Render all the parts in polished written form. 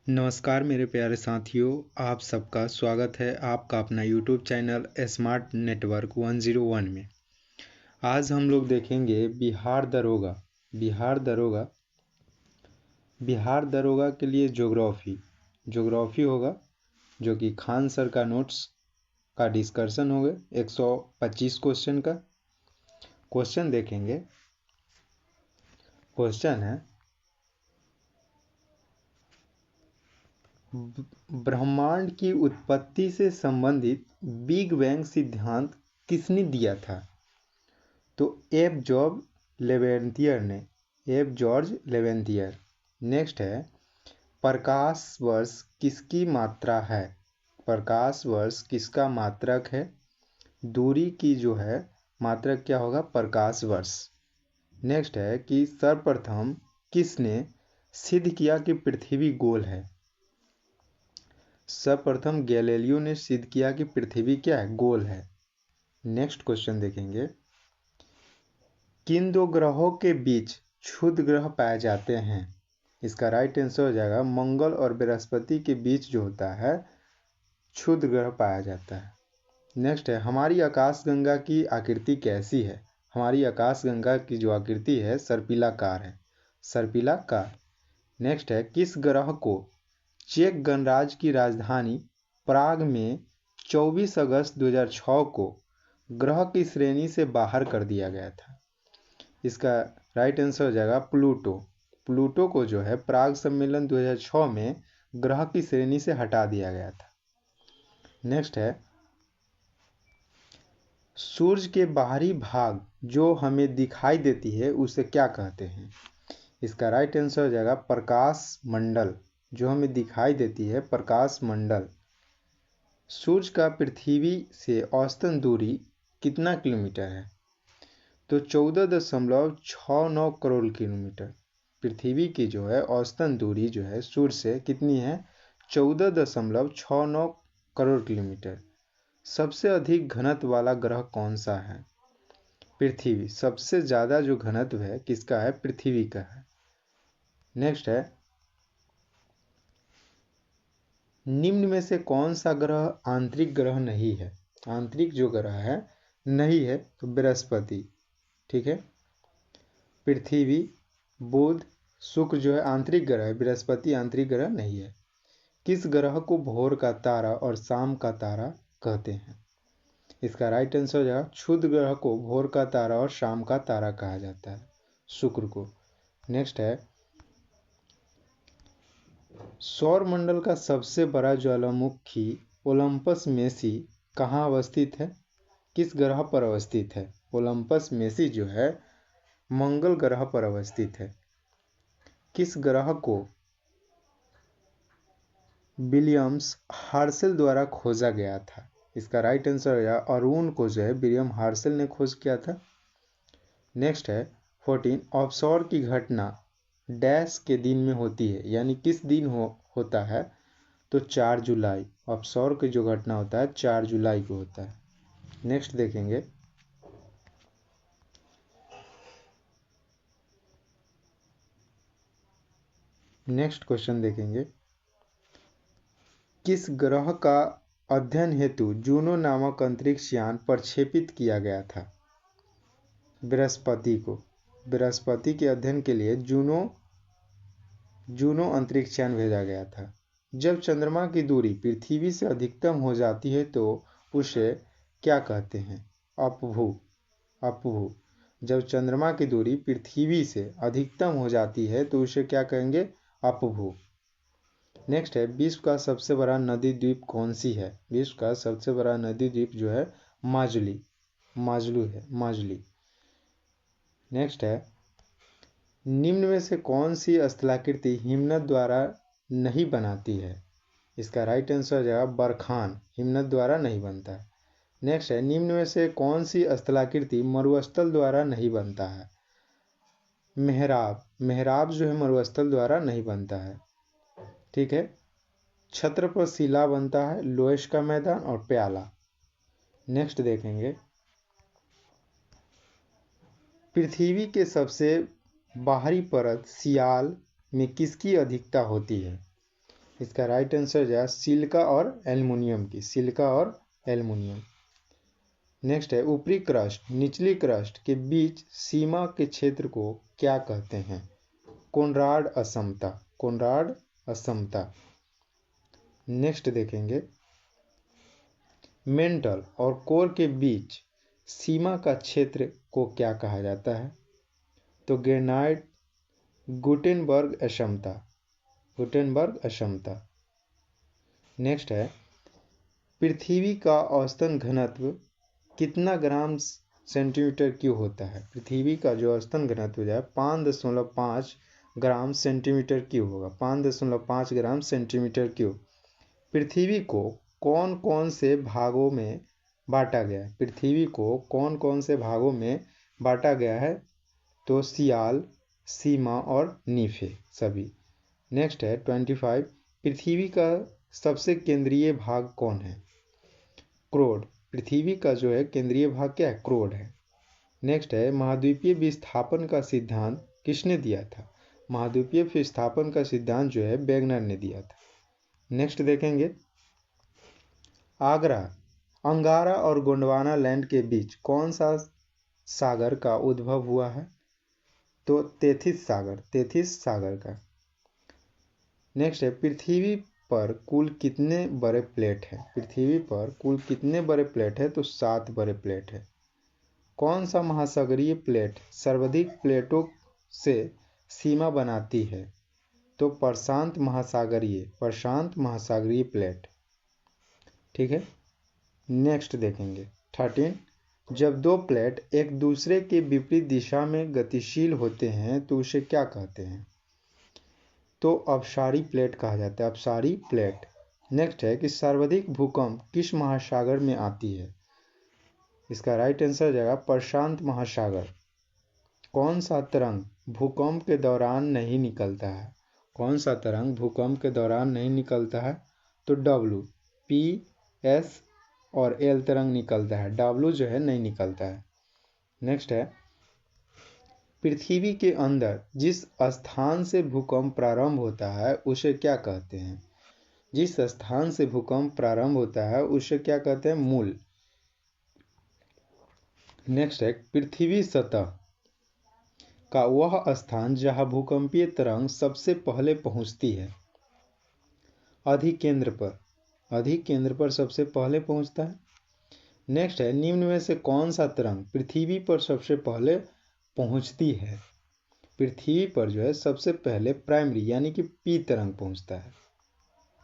नमस्कार मेरे प्यारे साथियों, आप सबका स्वागत है आपका अपना यूट्यूब चैनल स्मार्ट नेटवर्क 101 में। आज हम लोग देखेंगे बिहार दरोगा के लिए ज्योग्राफी होगा, जो कि खान सर का नोट्स का डिस्कशन होगा। 125 क्वेश्चन का क्वेश्चन देखेंगे। क्वेश्चन है, ब्रह्मांड की उत्पत्ति से संबंधित बिग बैंग सिद्धांत किसने दिया था? तो एफ जॉर्ज लेवेंथियर। नेक्स्ट है, प्रकाश वर्ष किसकी मात्रा है? प्रकाश वर्ष किसका मात्रक है? दूरी की जो है मात्रक क्या होगा? प्रकाश वर्ष। नेक्स्ट है कि सर्वप्रथम किसने सिद्ध किया कि पृथ्वी गोल है? सर्वप्रथम गैलीलियो ने सिद्ध किया कि पृथ्वी क्या है? गोल है। नेक्स्ट क्वेश्चन देखेंगे, किन दो ग्रहों के बीच क्षुद्र ग्रह पाए जाते हैं? इसका राइट आंसर हो जाएगा मंगल और बृहस्पति के बीच जो होता है क्षुद्र ग्रह पाया जाता है। नेक्स्ट है, हमारी आकाशगंगा की आकृति कैसी है? हमारी आकाशगंगा की जो आकृति है सर्पिलाकार है, सर्पिलाकार। नेक्स्ट है, किस ग्रह को चेक गणराज्य की राजधानी प्राग में 24 अगस्त 2006 को ग्रह की श्रेणी से बाहर कर दिया गया था? इसका राइट आंसर हो जाएगा प्लूटो। प्लूटो को जो है प्राग सम्मेलन 2006 में ग्रह की श्रेणी से हटा दिया गया था। नेक्स्ट है, सूर्य के बाहरी भाग जो हमें दिखाई देती है उसे क्या कहते हैं? इसका राइट आंसर हो जाएगा प्रकाश मंडल। जो हमें दिखाई देती है प्रकाश मंडल। सूर्य का पृथ्वी से औसतन दूरी कितना किलोमीटर है? तो 14.69 करोड़ किलोमीटर। पृथ्वी की जो है औसतन दूरी जो है सूर्य से कितनी है? 14.69 करोड़ किलोमीटर। सबसे अधिक घनत्व वाला ग्रह कौन सा है? पृथ्वी। सबसे ज़्यादा जो घनत्व है किसका है? पृथ्वी का है। नेक्स्ट है, निम्न में से कौन सा ग्रह आंतरिक ग्रह नहीं है? आंतरिक जो ग्रह है नहीं है तो बृहस्पति। ठीक है, पृथ्वी, बुध, शुक्र जो है आंतरिक ग्रह है, बृहस्पति आंतरिक ग्रह नहीं है। किस ग्रह को भोर का तारा और शाम का तारा कहते हैं? इसका राइट आंसर हो जाएगा क्षुद्र ग्रह को भोर का तारा और शाम का तारा कहा जाता है, शुक्र को। नेक्स्ट है, सौर मंडल का सबसे बड़ा ज्वालामुखी ओलंपस मेसी कहाँ अवस्थित है? किस ग्रह पर अवस्थित है? ओलंपस मेसी जो है मंगल ग्रह पर अवस्थित है। किस ग्रह को विलियम्स हार्शेल द्वारा खोजा गया था? इसका राइट आंसर है अरुण को जो है विलियम हार्शेल ने खोज किया था। नेक्स्ट है, 14 ऑफशोर की घटना डैश के दिन में होती है, यानी किस दिन होता है? तो 4 जुलाई। ऑफशोर की जो घटना होता है 4 जुलाई को होता है। नेक्स्ट देखेंगे, नेक्स्ट क्वेश्चन देखेंगे, किस ग्रह का अध्ययन हेतु जूनो नामक अंतरिक्ष यान प्रक्षेपित किया गया था? बृहस्पति को। बृहस्पति के अध्ययन के लिए जूनो अंतरिक्ष यान भेजा गया था। जब चंद्रमा की दूरी पृथ्वी से अधिकतम हो जाती है तो उसे क्या कहते हैं? अपभू। अपभू। जब चंद्रमा की दूरी पृथ्वी से अधिकतम हो जाती है तो उसे क्या कहेंगे? अपभू। नेक्स्ट है, विश्व का सबसे बड़ा नदी द्वीप कौन सी है? विश्व का सबसे बड़ा नदी द्वीप जो है माजुली। नेक्स्ट है, निम्न में से कौन सी स्थलाकृति हिमनद द्वारा नहीं बनाती है? इसका राइट आंसर हो जाएगा बरखान। हिमनद द्वारा नहीं बनता है। नेक्स्ट है, निम्न में से कौन सी स्थलाकृति मरुस्थल द्वारा नहीं बनता है? मेहराब जो है मरुस्थल द्वारा नहीं बनता है। ठीक है, छत्र पर शिला बनता है, लोएश का मैदान और प्याला। नेक्स्ट देखेंगे, पृथ्वी के सबसे बाहरी परत सियाल में किसकी अधिकता होती है? इसका राइट आंसर हो जाएगा सिलिका और एल्युमिनियम की, सिलिका और एल्युमिनियम। नेक्स्ट है ऊपरी क्रस्ट निचली क्रस्ट के बीच सीमा के क्षेत्र को क्या कहते हैं? कोनराड असमता, कोनराड असमता। नेक्स्ट देखेंगे मेंटल और कोर के बीच सीमा का क्षेत्र को क्या कहा जाता है? तो ग्रेनाइट गुटेनबर्ग अक्षमता, गुटेनबर्ग अक्षमता। नेक्स्ट है पृथ्वी का औसतन घनत्व कितना ग्राम सेंटीमीटर क्यूब होता है? पृथ्वी का जो औसतन घनत्व है 5.5 ग्राम सेंटीमीटर क्यूब होगा, 5.5 ग्राम सेंटीमीटर क्यूब। पृथ्वी को कौन कौन से भागों में बांटा गया है? पृथ्वी को कौन कौन से भागों में बांटा गया है? तो सियाल, सीमा और नीफे सभी। नेक्स्ट है 25 पृथ्वी का सबसे केंद्रीय भाग कौन है? क्रोड। पृथ्वी का जो है केंद्रीय भाग क्या है? क्रोड है। नेक्स्ट है महाद्वीपीय विस्थापन का सिद्धांत किसने दिया था? महाद्वीपीय विस्थापन का सिद्धांत जो है वेगनर ने दिया था। नेक्स्ट देखेंगे आगरा, अंगारा और गोंडवाना लैंड के बीच कौन सा सागर का उद्भव हुआ है? तो तेथिस सागर, तेथिस सागर का। नेक्स्ट है पृथ्वी पर कुल कितने बड़े प्लेट है? पृथ्वी पर कुल कितने बड़े प्लेट है? तो 7 बड़े प्लेट है। कौन सा महासागरीय प्लेट सर्वाधिक प्लेटों से सीमा बनाती है? तो प्रशांत महासागरीय, प्रशांत महासागरीय प्लेट। ठीक है। नेक्स्ट देखेंगे 13 जब दो प्लेट एक दूसरे के विपरीत दिशा में गतिशील होते हैं तो उसे क्या कहते हैं? तो अपसारी प्लेट कहा जाता है, अपसारी प्लेट। नेक्स्ट है कि सर्वाधिक भूकंप किस महासागर में आती है? इसका राइट आंसर हो जाएगा प्रशांत महासागर। कौन सा तरंग भूकंप के दौरान नहीं निकलता है? कौन सा तरंग भूकंप के दौरान नहीं निकलता है? तो डब्ल्यू, पी, एस और एल तरंग निकलता है, डब्ल्यू जो है नहीं निकलता है। नेक्स्ट है पृथ्वी के अंदर जिस स्थान से भूकंप प्रारंभ होता है उसे क्या कहते हैं? जिस स्थान से भूकंप प्रारंभ होता है उसे क्या कहते हैं? मूल। नेक्स्ट है पृथ्वी सतह का वह स्थान जहां भूकंपीय तरंग सबसे पहले पहुंचती है? अधिकेंद्र पर, अधिकेंद्र पर सबसे पहले पहुंचता है। नेक्स्ट है निम्न में से कौन सा तरंग पृथ्वी पर सबसे पहले पहुंचती है? पृथ्वी पर जो है सबसे पहले प्राइमरी यानी कि पी तरंग पहुंचता है।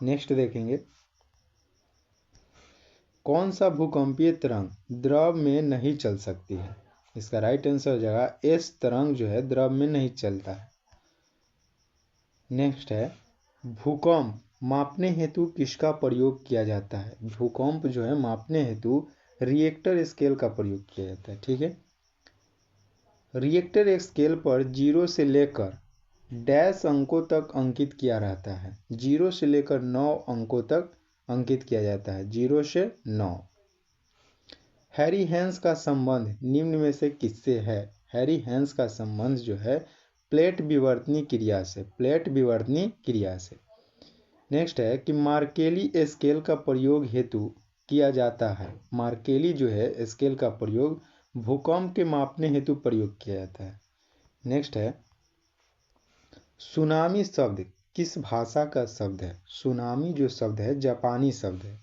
नेक्स्ट देखेंगे कौन सा भूकंपीय तरंग द्रव में नहीं चल सकती है? इसका राइट आंसर हो जाएगा एस तरंग जो है द्रव में नहीं चलता है। नेक्स्ट है भूकंप मापने हेतु किसका प्रयोग किया जाता है? भूकंप जो है मापने हेतु रिएक्टर स्केल का प्रयोग किया जाता है। ठीक है। रिएक्टर स्केल पर 0 से लेकर डैश अंकों तक अंकित किया रहता है। 0 से लेकर 9 अंकों तक अंकित किया जाता है, 0 से 9। हैरी हेंस का संबंध निम्न में से किससे है? हैरी हेंस का संबंध जो है प्लेट विवर्तनी क्रिया से, प्लेट विवर्तनी क्रिया से। नेक्स्ट है कि मार्केली स्केल का प्रयोग हेतु किया जाता है। मार्केली जो है स्केल का प्रयोग भूकंप के मापने हेतु प्रयोग किया जाता है। नेक्स्ट है सुनामी शब्द किस भाषा का शब्द है? सुनामी जो शब्द है जापानी शब्द है।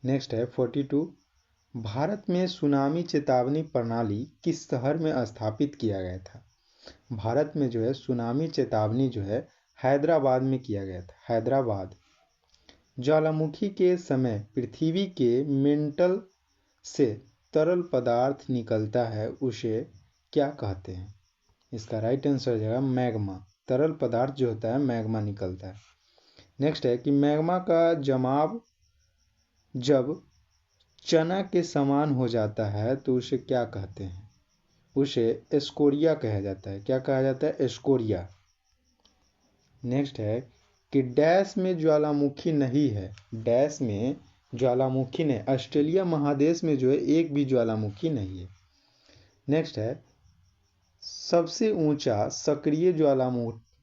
नेक्स्ट है 42 भारत में सुनामी चेतावनी प्रणाली किस शहर में स्थापित किया गया था? भारत में जो है सुनामी चेतावनी जो है हैदराबाद में किया गया था, हैदराबाद। ज्वालामुखी के समय पृथ्वी के मेंटल से तरल पदार्थ निकलता है, उसे क्या कहते हैं? इसका राइट आंसर हो जाएगा मैग्मा। तरल पदार्थ जो होता है मैग्मा निकलता है। नेक्स्ट है कि मैग्मा का जमाव जब चना के समान हो जाता है तो उसे क्या कहते हैं? उसे एस्कोरिया कहा जाता है। क्या कहा जाता है? एस्कोरिया। नेक्स्ट है कि डैश में ज्वालामुखी नहीं है, डैश में ज्वालामुखी नहीं, ऑस्ट्रेलिया महादेश में जो है एक भी ज्वालामुखी नहीं है। नेक्स्ट है सबसे ऊंचा सक्रिय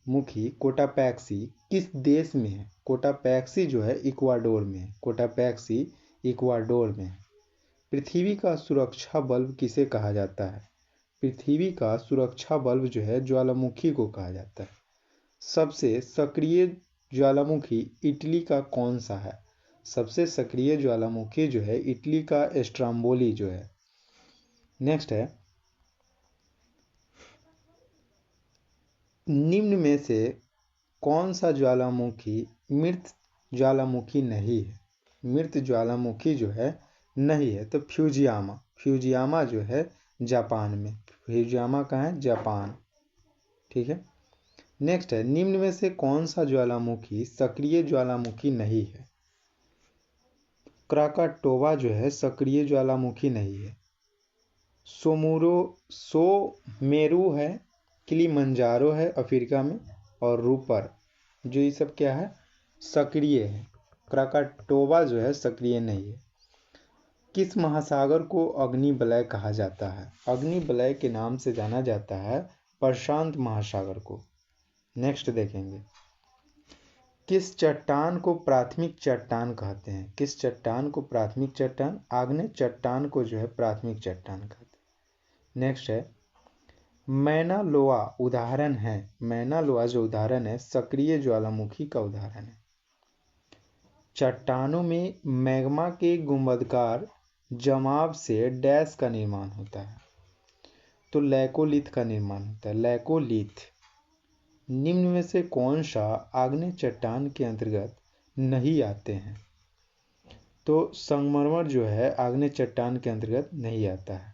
मुखी कोटापैक्सी किस देश में है? कोटापैक्सी जो है इक्वाडोर में है। कोटापैक्सी इक्वाडोर में है। पृथ्वी का सुरक्षा बल्ब किसे कहा जाता है? पृथ्वी का सुरक्षा बल्ब जो है ज्वालामुखी को कहा जाता है। सबसे सक्रिय ज्वालामुखी इटली का कौन सा है? सबसे सक्रिय ज्वालामुखी जो है इटली का स्ट्रोम्बोली जो है। नेक्स्ट है, निम्न में से कौन सा ज्वालामुखी मृत ज्वालामुखी नहीं है? मृत ज्वालामुखी जो है नहीं है तो फ्यूजियामा। फ्यूजियामा जो है जापान में। फ्यूजियामा कहाँ है? जापान। ठीक है। नेक्स्ट है, निम्न में से कौन सा ज्वालामुखी सक्रिय ज्वालामुखी नहीं है? क्राकाटोवा जो है सक्रिय ज्वालामुखी नहीं है। सोमेरू है, किलिमंजारो है अफ्रीका में, और रूपर जो ये सब क्या है? सक्रिय है। क्राकाटोवा जो है सक्रिय नहीं है। किस महासागर को अग्निवलय कहा जाता है? अग्निवलय के नाम से जाना जाता है प्रशांत महासागर को। नेक्स्ट देखेंगे, किस चट्टान को प्राथमिक चट्टान कहते हैं? किस चट्टान को प्राथमिक चट्टान? आग्नेय चट्टान को जो है प्राथमिक चट्टान कहते हैं। नेक्स्ट है, मैना लोआ उदाहरण है। मैना लोआ जो उदाहरण है सक्रिय ज्वालामुखी का उदाहरण है। चट्टानों में मैग्मा के गुंबदकार जमाव से डैश का निर्माण होता है, तो लैकोलिथ का निर्माण होता है। लैकोलिथ। निम्न में से कौन सा आग्नेय चट्टान के अंतर्गत नहीं आते हैं? तो संगमरमर जो है आग्नेय चट्टान के अंतर्गत नहीं आता है।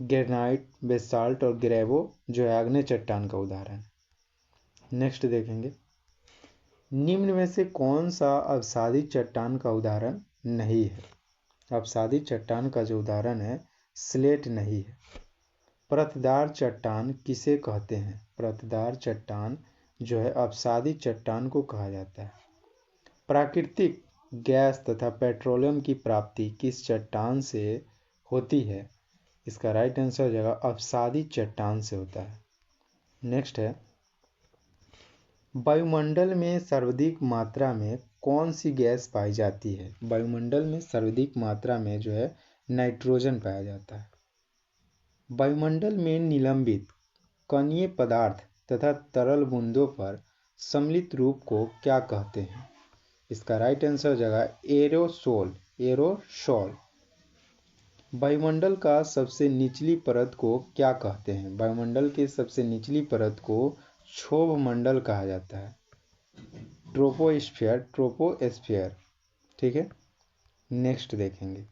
ग्रेनाइट, बेसाल्ट और ग्रेवो जो है आग्नेय चट्टान का उदाहरण है। नेक्स्ट देखेंगे, निम्न में से कौन सा अवसादी चट्टान का उदाहरण नहीं है? अवसादी चट्टान का जो उदाहरण है स्लेट नहीं है। परतदार चट्टान किसे कहते हैं? परतदार चट्टान जो है अवसादी चट्टान को कहा जाता है। प्राकृतिक गैस तथा पेट्रोलियम की प्राप्ति किस चट्टान से होती है? इसका राइट आंसर हो जाएगा अवसादी चट्टान से होता है। नेक्स्ट है, वायुमंडल में सर्वाधिक मात्रा में कौन सी गैस पाई जाती है? वायुमंडल में सर्वाधिक मात्रा में जो है नाइट्रोजन पाया जाता है। वायुमंडल में निलंबित कणीय पदार्थ तथा तरल बूंदों पर सम्मिलित रूप को क्या कहते हैं? इसका राइट आंसर हो जाएगा एरोसोल। एरोसोल। वायुमंडल का सबसे निचली परत को क्या कहते हैं? वायुमंडल की सबसे निचली परत को क्षोभ मंडल कहा जाता है। Troposphere, troposphere. ठीक है। नेक्स्ट देखेंगे,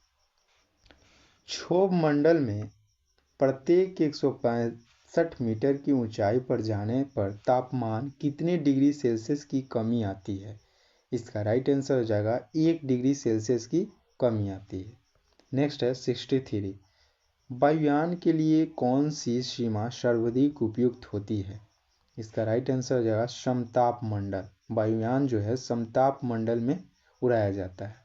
क्षोभ मंडल में प्रत्येक 165 मीटर की ऊंचाई पर जाने पर तापमान कितने डिग्री सेल्सियस की कमी आती है? इसका राइट आंसर हो जाएगा 1 डिग्री सेल्सियस की कमी आती है। नेक्स्ट है 63, वायुयान के लिए कौन सी सीमा सर्वाधिक उपयुक्त होती है? इसका राइट आंसर हो जाएगा समताप मंडल। वायुयान जो है समताप मंडल में उड़ाया जाता है।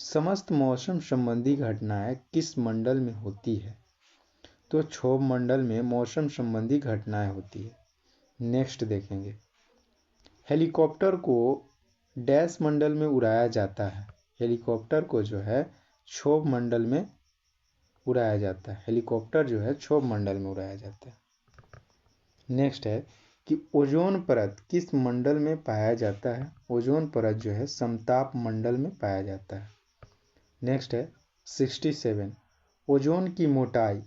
समस्त मौसम संबंधी घटनाएं किस मंडल में होती है? तो क्षोभ मंडल में मौसम संबंधी घटनाएं होती है। नेक्स्ट देखेंगे, हेलीकॉप्टर को डैश मंडल में उड़ाया जाता है? हेलीकॉप्टर को जो है क्षोभ मंडल में उड़ाया जाता है। हेलीकॉप्टर जो है क्षोभ मंडल में उड़ाया जाता है। नेक्स्ट है कि ओजोन परत किस मंडल में पाया जाता है? ओजोन परत जो है समताप मंडल में पाया जाता है। नेक्स्ट है 67, ओजोन की मोटाई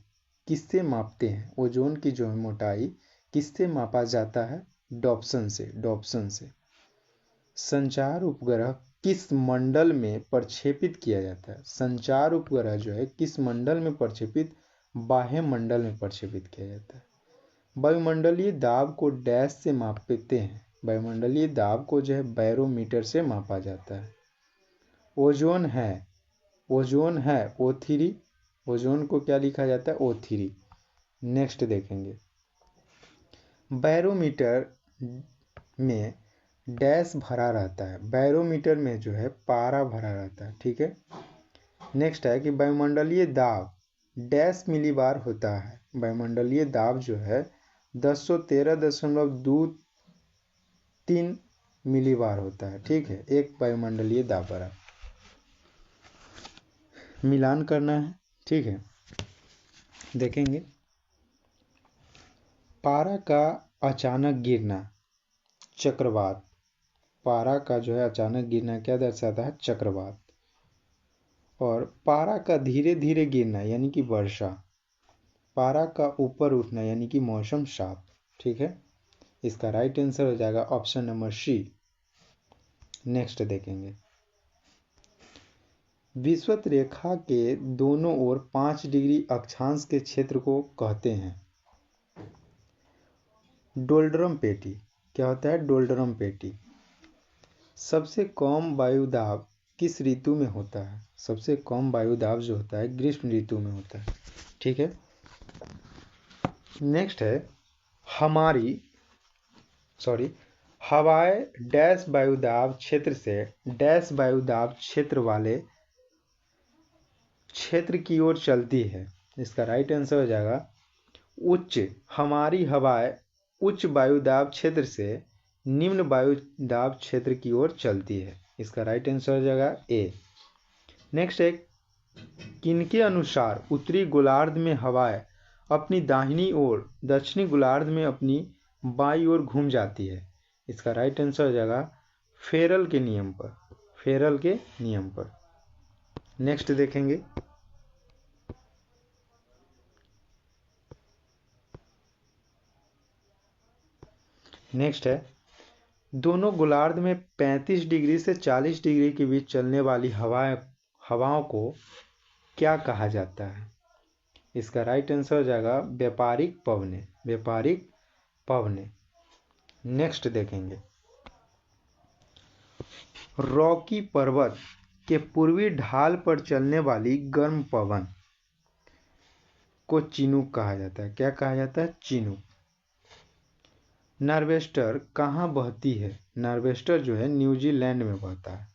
किससे मापते हैं? ओजोन की जो मोटाई किससे मापा जाता है? डॉप्सन से। डॉप्सन से। संचार उपग्रह किस मंडल में प्रक्षेपित किया जाता है? संचार उपग्रह जो है किस मंडल में प्रक्षेपित? बाह्य मंडल में प्रक्षेपित किया जाता है। वायुमंडलीय दाब को डैश से मापते हैं? वायुमंडलीय दाब को जो है बैरोमीटर से मापा जाता है। ओजोन है O3। ओजोन को क्या लिखा जाता है? O3। नेक्स्ट देखेंगे, बैरोमीटर में डैश भरा रहता है। बैरोमीटर में जो है पारा भरा रहता है। ठीक है। नेक्स्ट है कि वायुमंडलीय दाब डैश मिलीबार होता है। वायुमंडलीय दाब जो है 1013.23 मिलीबार होता है। ठीक है, एक वायुमंडलीय दाब बराबर, मिलान करना है। ठीक है, देखेंगे पारा का अचानक गिरना चक्रवात, पारा का जो है अचानक गिरना क्या दर्शाता है? चक्रवात। और पारा का धीरे धीरे गिरना यानी कि वर्षा, पारा का ऊपर उठना यानी कि मौसम साफ। ठीक है, इसका राइट आंसर हो जाएगा ऑप्शन नंबर सी। नेक्स्ट देखेंगे, विषुवत रेखा के दोनों ओर 5 डिग्री अक्षांश के क्षेत्र को कहते हैं डोल्ड्रम पेटी। क्या होता है? डोल्ड्रम पेटी। सबसे कम वायुदाब किस ऋतु में होता है? सबसे कम वायुदाब जो होता है ग्रीष्म ऋतु में होता है। ठीक है, नेक्स्ट है हवाएं डैश वायुदाब क्षेत्र से डैश वायुदाब क्षेत्र वाले क्षेत्र की ओर चलती है। इसका राइट आंसर हो जाएगा हमारी हवाएं उच्च वायुदाब क्षेत्र से निम्न वायुदाब क्षेत्र की ओर चलती है। इसका राइट आंसर हो जाएगा ए। नेक्स्ट है किनके अनुसार उत्तरी गोलार्ध में हवाएं अपनी दाहिनी ओर दक्षिणी गोलार्ध में अपनी बाईं ओर घूम जाती है? इसका राइट आंसर हो जाएगा फेरल के नियम पर, फेरल के नियम पर। नेक्स्ट देखेंगे, नेक्स्ट है दोनों गोलार्ध में 35 डिग्री से 40 डिग्री के बीच चलने वाली हवाओं को क्या कहा जाता है? इसका राइट आंसर हो जाएगा व्यापारिक पवने, व्यापारिक पवने। नेक्स्ट देखेंगे, रॉकी पर्वत के पूर्वी ढाल पर चलने वाली गर्म पवन को चिनूक कहा जाता है। क्या कहा जाता है? चिनूक। नार्वेस्टर कहाँ बहती है? नार्वेस्टर जो है न्यूजीलैंड में बहता है।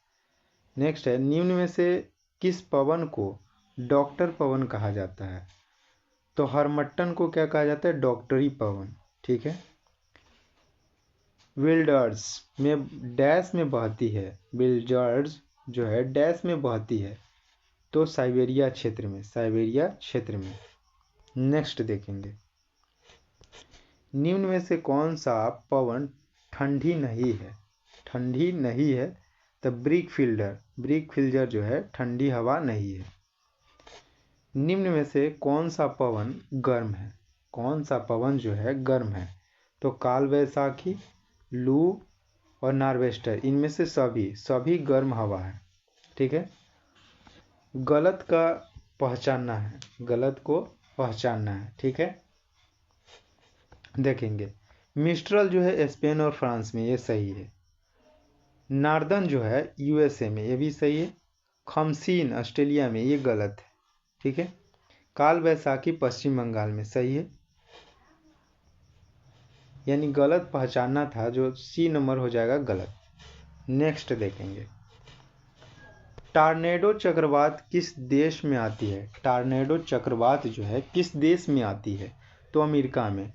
नेक्स्ट है निम्न में से किस पवन को डॉक्टर पवन कहा जाता है? तो हरमट्टन को क्या कहा जाता है? डॉक्टरी पवन। ठीक है, विल्डर्स में डैश में बहती है, विल्डर्स जो है डैश में बहती है, तो साइबेरिया क्षेत्र में, साइबेरिया क्षेत्र में। नेक्स्ट देखेंगे, निम्न में से कौन सा पवन ठंडी नहीं है? ठंडी नहीं है तो ब्रिक फिल्डर जो है ठंडी हवा नहीं है। निम्न में से कौन सा पवन गर्म है? कौन सा पवन जो है गर्म है? तो काल वैशाखी, लू और नार्वेस्टर, इनमें से सभी गर्म हवा है। ठीक है, गलत का पहचानना है, गलत को पहचानना है। ठीक है, देखेंगे मिस्ट्रल जो है स्पेन और फ्रांस में, ये सही है। नार्दन जो है यूएसए में, ये भी सही है। खमसीन ऑस्ट्रेलिया में, ये गलत है। ठीक है, काल वैशाखी पश्चिम बंगाल में, सही है। यानी गलत पहचानना था, जो सी नंबर हो जाएगा गलत। नेक्स्ट देखेंगे, टॉर्नेडो चक्रवात किस देश में आती है? टॉर्नेडो चक्रवात जो है किस देश में आती है? तो अमेरिका में।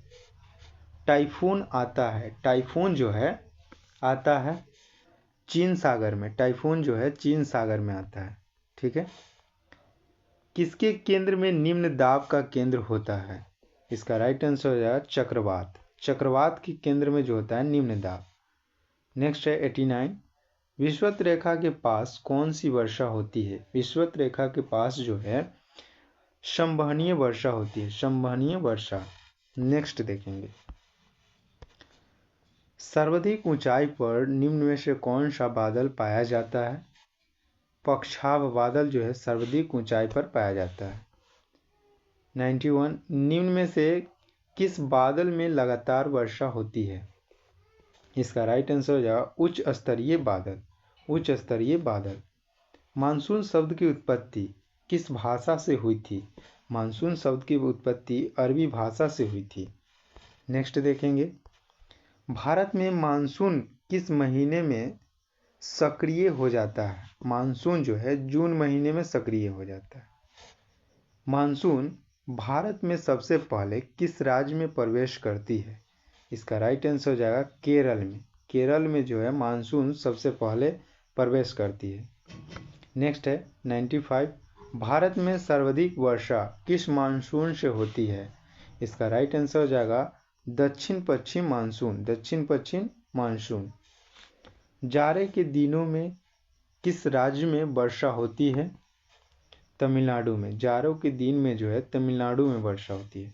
टाइफून आता है, टाइफून जो है आता है चीन सागर में, टाइफून जो है चीन सागर में आता है। ठीक है, किसके केंद्र में निम्न दाब का केंद्र होता है? इसका राइट आंसर हो जाएगा चक्रवात, चक्रवात के केंद्र में जो होता है निम्न दाब। नेक्स्ट है 89, विषुवत रेखा के पास कौन सी वर्षा होती है? विषुवत रेखा के पास जो है संवहनीय वर्षा होती है, संवहनीय वर्षा। नेक्स्ट देखेंगे, सर्वाधिक ऊंचाई पर निम्न में से कौन सा बादल पाया जाता है? पक्षाव बादल जो है सर्वाधिक ऊंचाई पर पाया जाता है। 91, निम्न में से किस बादल में लगातार वर्षा होती है? इसका राइट आंसर हो जाएगा उच्च स्तरीय बादल, उच्च स्तरीय बादल। मानसून शब्द की उत्पत्ति किस भाषा से हुई थी? मानसून शब्द की उत्पत्ति अरबी भाषा से हुई थी। नेक्स्ट देखेंगे, भारत में मानसून किस महीने में सक्रिय हो जाता है? मानसून जो है जून महीने में सक्रिय हो जाता है। मानसून भारत में सबसे पहले किस राज्य में प्रवेश करती है? इसका राइट आंसर हो जाएगा केरल में। केरल में जो है मानसून सबसे पहले प्रवेश करती है। नेक्स्ट है 95, भारत में सर्वाधिक वर्षा किस मानसून से होती है? इसका राइट आंसर हो जाएगा दक्षिण पश्चिम मानसून। दक्षिण पश्चिम मानसून। जाड़े के दिनों में किस राज्य में वर्षा होती है? तमिलनाडु में। जाड़ों के दिन में जो है तमिलनाडु में वर्षा होती है।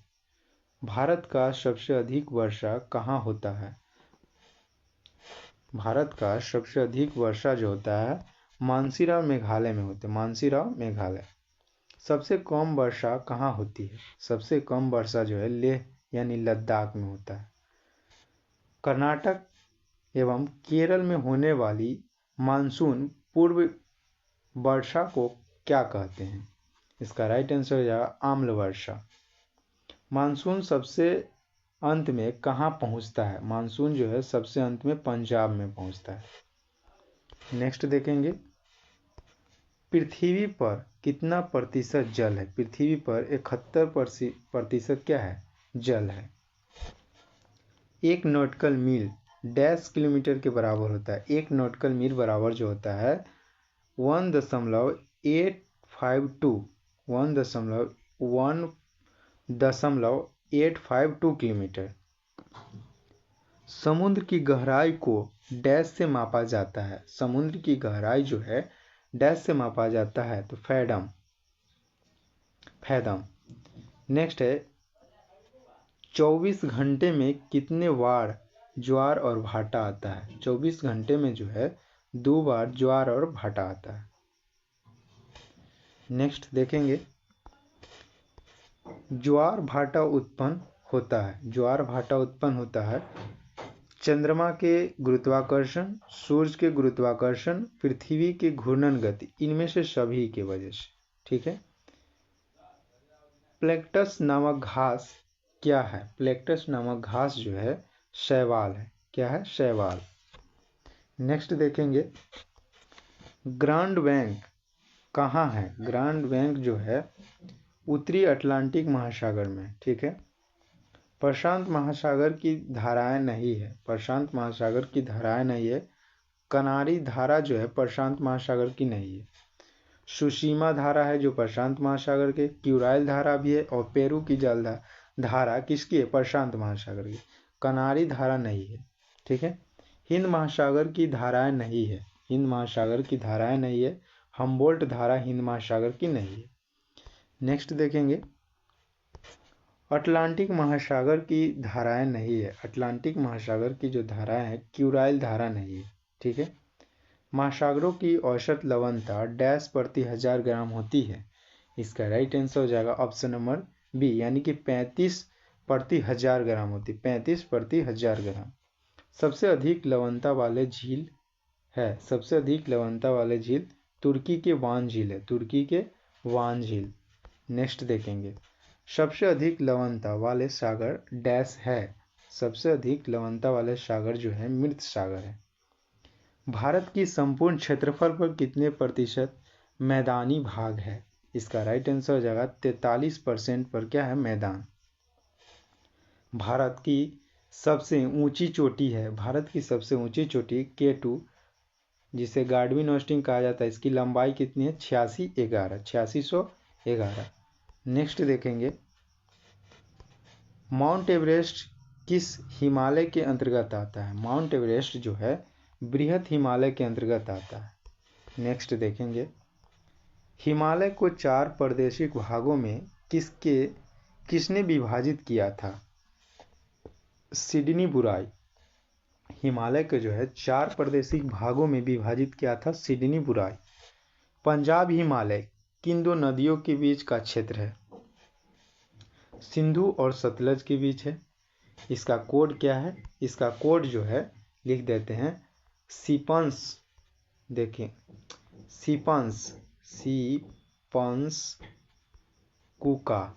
भारत का सबसे अधिक वर्षा कहाँ होता है? भारत का सबसे अधिक वर्षा जो होता है मानसीराव मेघालय में होता है। मानसीराव मेघालय। सबसे कम वर्षा कहाँ होती है? सबसे कम वर्षा जो है लेह यानी लद्दाख में होता है। कर्नाटक एवं केरल में होने वाली मानसून पूर्व वर्षा को क्या कहते हैं? इसका राइट आंसर हो जाएगा आम्ल वर्षा। मानसून सबसे अंत में कहाँ पहुंचता है? मानसून जो है सबसे अंत में पंजाब में पहुंचता है। नेक्स्ट देखेंगे, पृथ्वी पर कितना प्रतिशत जल है? पृथ्वी पर 71% क्या है? जल है। एक नॉटिकल मील डैश किलोमीटर के बराबर होता है। एक नॉटिकल मील बराबर जो होता है 1.852 किलोमीटर। समुद्र की गहराई को डैश से मापा जाता है। समुद्र की गहराई जो है डैश से मापा जाता है तो फैडम। नेक्स्ट है 24 घंटे में कितने बार ज्वार और भाटा आता है? 24 घंटे में जो है 2 बार ज्वार और भाटा आता है। नेक्स्ट देखेंगे, ज्वार भाटा उत्पन्न होता है चंद्रमा के गुरुत्वाकर्षण, सूर्य के गुरुत्वाकर्षण, पृथ्वी के घूर्णन गति, इनमें से सभी के वजह से। ठीक है। प्लेक्टस नामक घास क्या है? प्लेक्टस नामक घास जो है शैवाल है। क्या है? शैवाल। नेक्स्ट देखेंगे, ग्रांड बैंक कहाँ है? ग्रांड बैंक जो है उत्तरी अटलांटिक महासागर में। ठीक है। प्रशांत महासागर की धाराएं नहीं है। प्रशांत महासागर की धाराएं नहीं है। कनारी धारा जो है प्रशांत महासागर की नहीं है। सुशीमा धारा है जो प्रशांत महासागर के। क्यूराइल धारा भी है और पेरू की जल धारा किसकी है? प्रशांत महासागर की। कनारी धारा नहीं है। ठीक है। हिंद महासागर की धाराएं नहीं है। हिंद महासागर की धाराएं नहीं है। हम्बोल्ट धारा हिंद महासागर की नहीं है। नेक्स्ट देखेंगे, अटलांटिक महासागर की धाराएं नहीं है। अटलांटिक महासागर की जो धाराएं हैं क्यूराइल धारा नहीं है। ठीक है। महासागरों की औसत लवणता डैश प्रति 1000 ग्राम होती है। इसका राइट आंसर हो जाएगा ऑप्शन नंबर बी, यानी कि 35 प्रति 1000 ग्राम होती है। 35 प्रति 1000 ग्राम। सबसे अधिक लवणता वाले झील है। सबसे अधिक लवणता वाले झील तुर्की के वान झील है। तुर्की के वान झील। नेक्स्ट देखेंगे, सबसे अधिक लवणता वाले सागर डैश है। सबसे अधिक लवणता वाले सागर जो है मृत सागर है। भारत की संपूर्ण क्षेत्रफल पर कितने प्रतिशत मैदानी भाग है? इसका राइट आंसर हो जाएगा 43% पर क्या है? मैदान। भारत की सबसे ऊंची चोटी है। भारत की सबसे ऊंची चोटी K2 जिसे गार्डविन ऑस्टिन कहा जाता है, इसकी लंबाई कितनी है? 8611। नेक्स्ट देखेंगे, माउंट एवरेस्ट किस हिमालय के अंतर्गत आता है? माउंट एवरेस्ट जो है बृहत हिमालय के अंतर्गत आता है। नेक्स्ट देखेंगे, हिमालय को 4 प्रादेशिक भागों में किसने विभाजित किया था? सिडनी बुराई। हिमालय के जो है 4 प्रादेशिक भागों में विभाजित किया था सिडनी बुराई। पंजाब हिमालय किन दो नदियों के बीच का क्षेत्र है? सिंधु और सतलज के बीच है। इसका कोड क्या है? इसका कोड जो है लिख देते हैं सीपन्स। देखिए सीपन्स कुका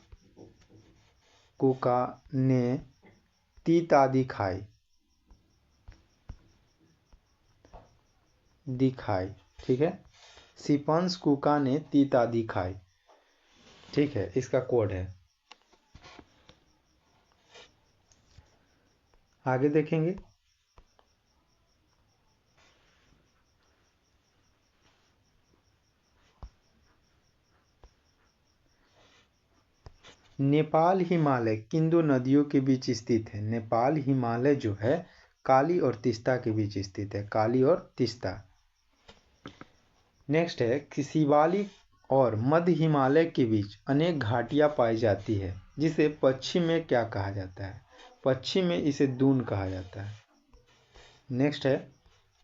ने तीता दिखाई। ठीक है। सीपन्स कुका ने तीता दिखाई। ठीक है। इसका कोड है। आगे देखेंगे। नेपाल हिमालय किन दो नदियों के बीच स्थित है? नेपाल हिमालय जो है काली और तीस्ता के बीच स्थित है, काली और तीस्ता। नेक्स्ट है कि शिवालिक और मध्य हिमालय के बीच अनेक घाटियां पाई जाती है, जिसे पश्चिम में क्या कहा जाता है? पश्चिम में इसे दून कहा जाता है। नेक्स्ट है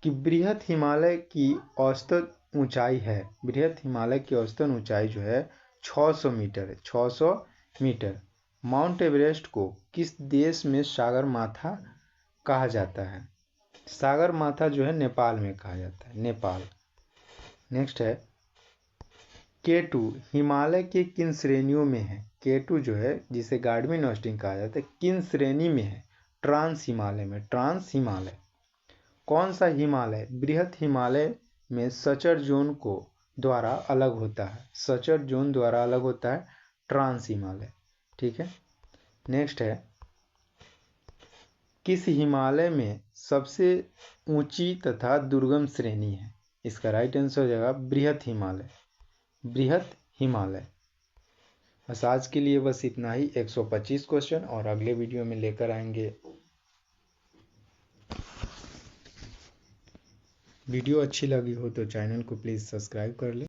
कि बृहत हिमालय की औसत ऊंचाई है, बृहत हिमालय की औसत ऊंचाई जो है 600 मीटर है, 600 मीटर। माउंट एवरेस्ट को किस देश में सागरमाथा कहा जाता है? सागरमाथा जो है नेपाल में कहा जाता है, नेपाल। नेक्स्ट है K2 हिमालय के किन श्रेणियों में है? K2 जो है जिसे गार्डविन ऑस्टिन कहा जाता है, किन श्रेणी में है? ट्रांस हिमालय में, ट्रांस हिमालय। कौन सा हिमालय बृहत हिमालय में सचर जोन को द्वारा अलग होता है? सचर जोन द्वारा अलग होता है ट्रांस हिमालय। ठीक है। नेक्स्ट है किस हिमालय में सबसे ऊंची तथा दुर्गम श्रेणी है? इसका राइट आंसर हो जाएगा बृहत हिमालय, बृहत हिमालय। बस आज के लिए बस इतना ही, 125 क्वेश्चन, और अगले वीडियो में लेकर आएंगे। वीडियो अच्छी लगी हो तो चैनल को प्लीज़ सब्सक्राइब कर लें।